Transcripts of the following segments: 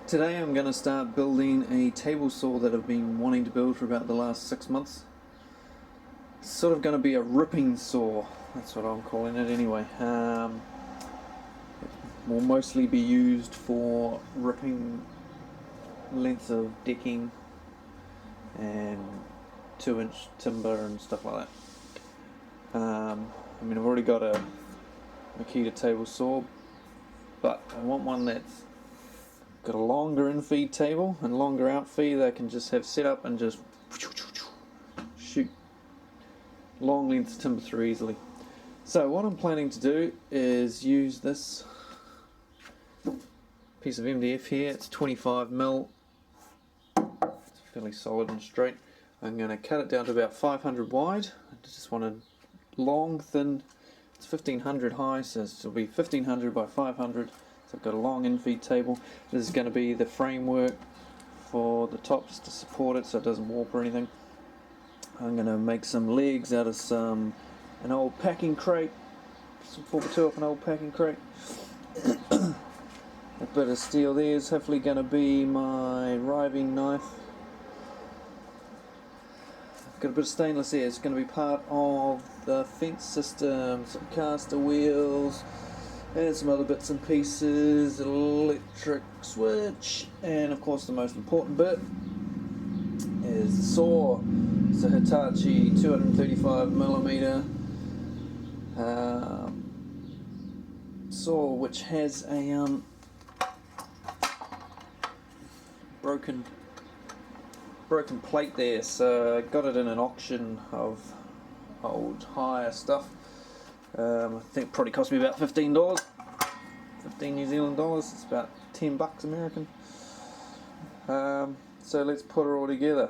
Today I'm going to start building a table saw that I've been wanting to build for about the last 6 months. It's sort of going to be a ripping saw, that's what I'm calling it anyway. It will mostly be used for ripping lengths of decking and 2-inch timber and stuff like that. I've already got a Makita table saw, but I want one that's got a longer in-feed table and longer out-feed that I can just have set up and just shoot long lengths timber through easily. So what I'm planning to do is use this piece of MDF here. It's 25mm. It's fairly solid and straight. I'm going to cut it down to about 500 wide. I just want a long, thin. It's 1500 high, so this will be 1500 by 500. So I've got a long in-feed table. This is going to be the framework for the tops to support it so it doesn't warp or anything. I'm going to make some legs out of an old packing crate, some 4x2 off an old packing crate. A bit of steel there is hopefully going to be my riving knife. I've got a bit of stainless here. It's going to be part of the fence system, some caster wheels, and some other bits and pieces, electric switch, and of course the most important bit is the saw. It's a Hitachi 235mm saw which has a broken plate there, so I got it in an auction of old hire stuff. I think it probably cost me about $15, 15 New Zealand dollars. It's about $10 American. So let's put it all together.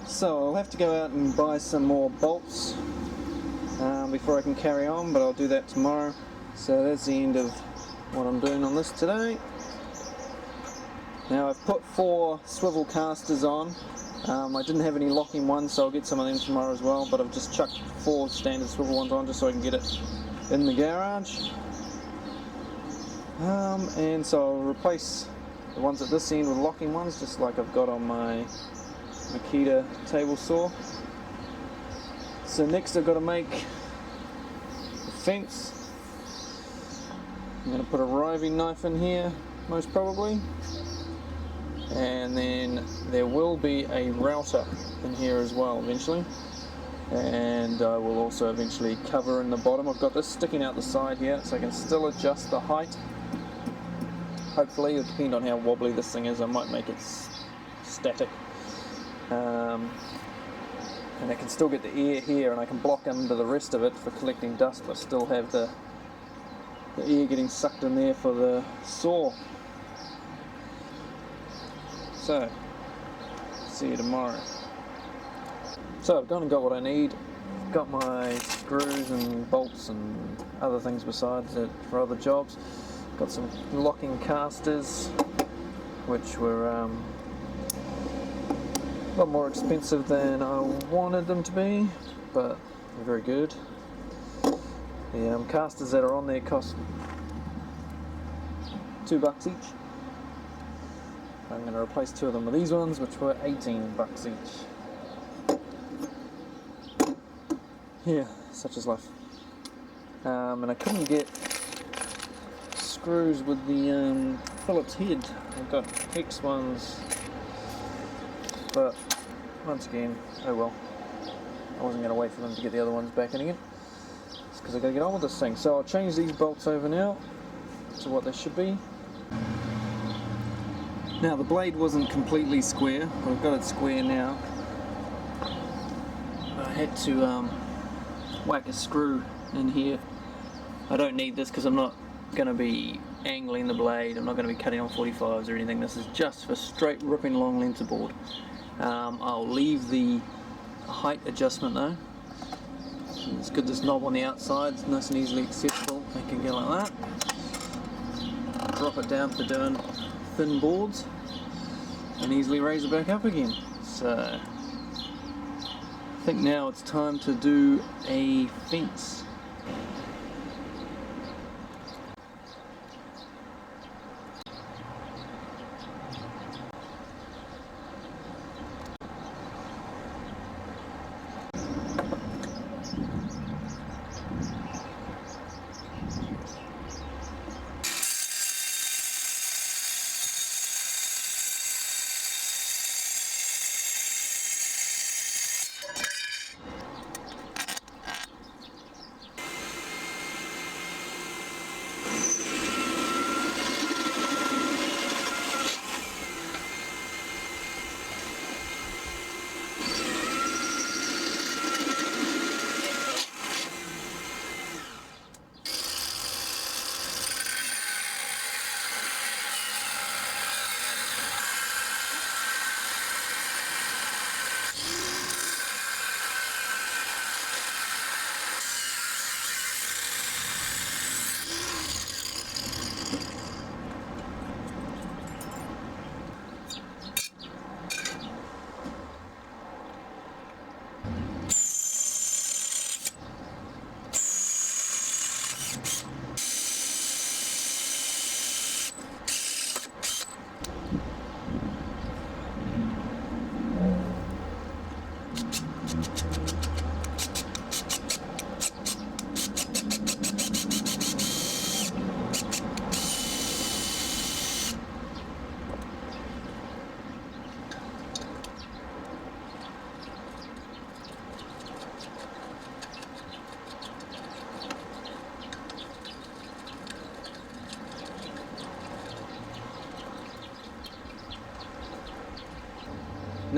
So I'll have to go out and buy some more bolts before I can carry on, but I'll do that tomorrow. So that's the end of what I'm doing on this today. Now I've put 4 swivel casters on. I didn't have any locking ones, so I'll get some of them tomorrow as well, but I've just chucked 4 standard swivel ones on just so I can get it in the garage. And so I'll replace the ones at this end with locking ones, just like I've got on my Makita table saw. So next I've got to make the fence. I'm going to put a Ryobi knife in here, most probably. And then there will be a router in here as well eventually. And I will also eventually cover in the bottom. I've got this sticking out the side here, so I can still adjust the height. Hopefully, it'll depend on how wobbly this thing is. I might make it static. And I can still get the air here, and I can block under the rest of it for collecting dust, but still have the air getting sucked in there for the saw. So, see you tomorrow. So I've gone and got what I need. Got my screws and bolts and other things besides it for other jobs. Got some locking casters, which were a lot more expensive than I wanted them to be, but they're very good. The casters that are on there cost $2 each. I'm going to replace 2 of them with these ones, which were $18 each. Yeah, such is life. And I couldn't get screws with the Phillips head. I've got hex ones, but once again, oh well. I wasn't going to wait for them to get the other ones back in again. It's because I've got to get on with this thing. So I'll change these bolts over now to what they should be. Now the blade wasn't completely square, but I've got it square now. I had to whack a screw in here. I don't need this because I'm not going to be angling the blade. I'm not going to be cutting on 45s or anything. This is just for straight ripping long lengths of board. I'll leave the height adjustment though. It's got this knob on the outside, it's nice and easily accessible. I can go like that. Drop it down for doing thin boards and easily raise it back up again. So I think now it's time to do a fence.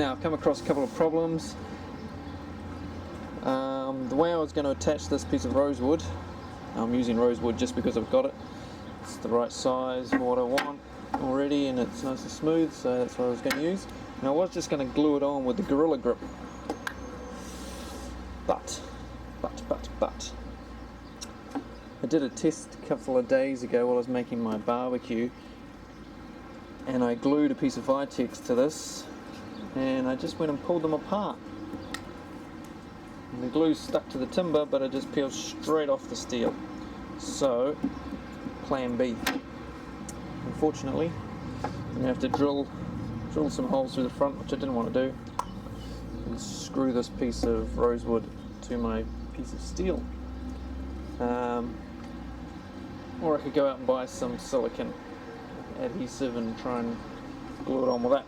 Now I've come across a couple of problems. The way I was going to attach this piece of rosewood, I'm using rosewood just because I've got it. It's the right size for what I want already, and it's nice and smooth, so that's what I was going to use. And I was just going to glue it on with the Gorilla Grip. But I did a test a couple of days ago while I was making my barbecue, and I glued a piece of Vitex to this, and I just went and pulled them apart. And the glue stuck to the timber, but it just peeled straight off the steel. So, plan B. Unfortunately, I'm going to have to drill some holes through the front, which I didn't want to do, and screw this piece of rosewood to my piece of steel. Or I could go out and buy some silicone adhesive and try and glue it on with that.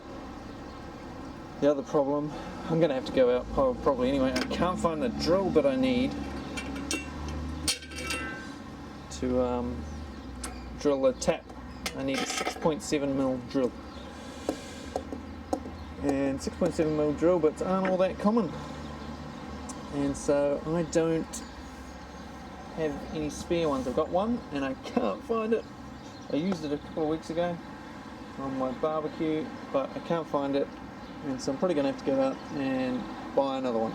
The other problem, I'm going to have to go out probably anyway. I can't find the drill bit I need to drill the tap. I need a 6.7mm drill. And 6.7mm drill bits aren't all that common. And so I don't have any spare ones. I've got one and I can't find it. I used it a couple of weeks ago on my barbecue, but I can't find it. And so I'm probably going to have to go out and buy another one.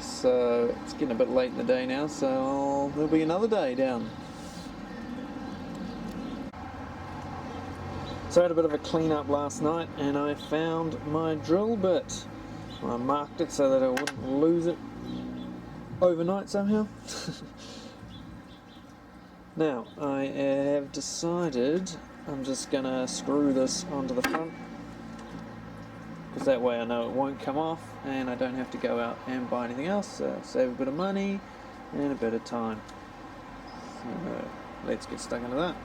So it's getting a bit late in the day now, so there'll be another day down. So I had a bit of a clean up last night and I found my drill bit. I marked it so that I wouldn't lose it overnight somehow. Now I have decided I'm just going to screw this onto the front, because that way I know it won't come off and I don't have to go out and buy anything else, so save a bit of money and a bit of time. So let's get stuck into that.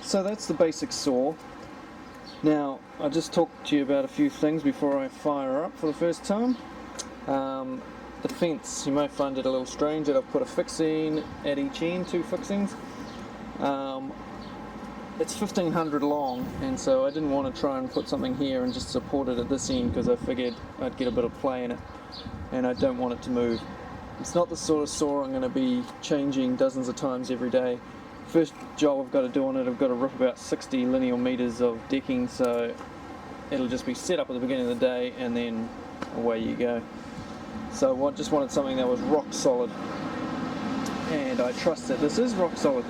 So that's the basic saw. Now, I just talked to you about a few things before I fire her up for the first time. The fence, you might find it a little strange that I've put a fixing at each end, 2 fixings. It's 1500 long, and so I didn't want to try and put something here and just support it at this end, because I figured I'd get a bit of play in it, and I don't want it to move. It's not the sort of saw I'm going to be changing dozens of times every day. First job I've got to do on it, I've got to rip about 60 linear meters of decking, so it'll just be set up at the beginning of the day and then away you go. So I just wanted something that was rock solid, and I trust that this is rock solid.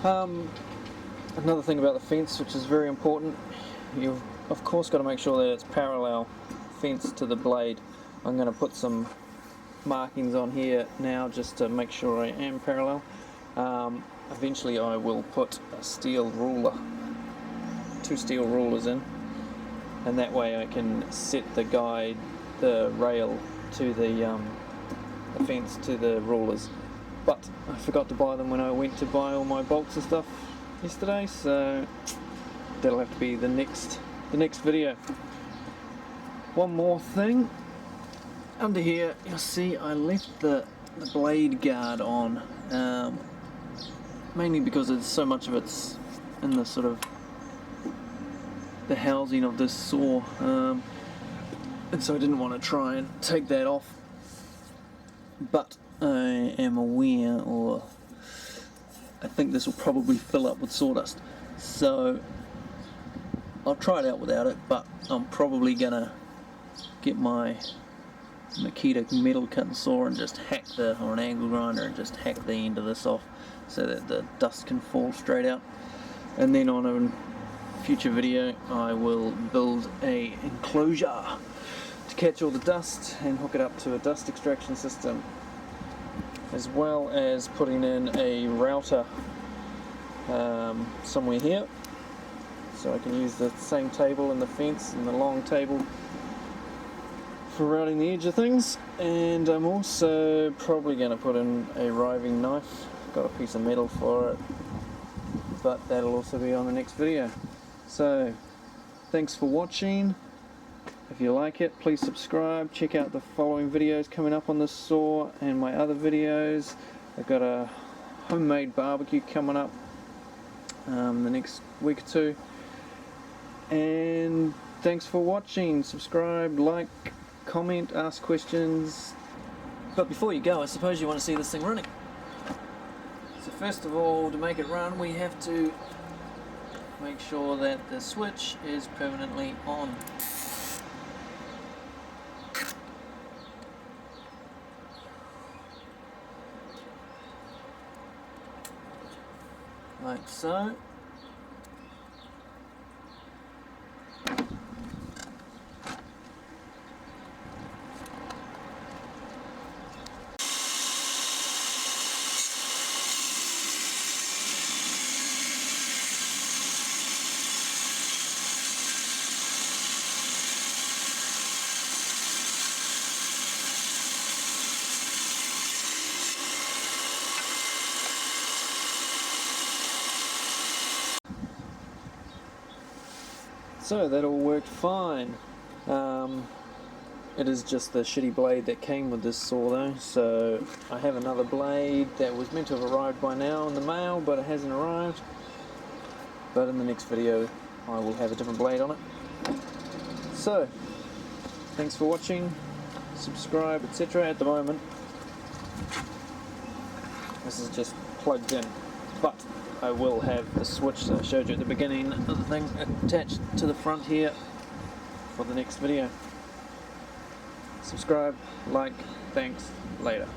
Another thing about the fence, which is very important, you've of course got to make sure that it's parallel fence to the blade. I'm going to put some markings on here now just to make sure I am parallel. Eventually I will put a steel ruler, 2 steel rulers in, and that way I can set the guide, the rail to the fence to the rulers. But I forgot to buy them when I went to buy all my bolts and stuff yesterday, so that'll have to be the next video. One more thing, under here you'll see I left the blade guard on, mainly because there's so much of it's in the sort of the housing of this saw, and so I didn't want to try and take that off. But I am aware, or I think this will probably fill up with sawdust, so I'll try it out without it, but I'm probably gonna get my Makita metal cutting saw and just hack or an angle grinder and just hack the end of this off so that the dust can fall straight out. And then on a future video I will build a enclosure to catch all the dust and hook it up to a dust extraction system, as well as putting in a router somewhere here, so I can use the same table in the fence and the long table for routing the edge of things. And I'm also probably going to put in a riving knife. Got a piece of metal for it, but that'll also be on the next video. So thanks for watching. If you like it, please subscribe. Check out the following videos coming up on this saw and my other videos. I've got a homemade barbecue coming up the next week or two. And thanks for watching. Subscribe, like, comment, ask questions. But before you go, I suppose you want to see this thing running. So first of all, to make it run, we have to make sure that the switch is permanently on. Like so. So that all worked fine. It is just the shitty blade that came with this saw though, so I have another blade that was meant to have arrived by now in the mail, but it hasn't arrived. But in the next video I will have a different blade on it. So thanks for watching, subscribe, etc. At the moment this is just plugged in, but I will have the switch that I showed you at the beginning of the thing attached to the front here for the next video. Subscribe, like, thanks, later.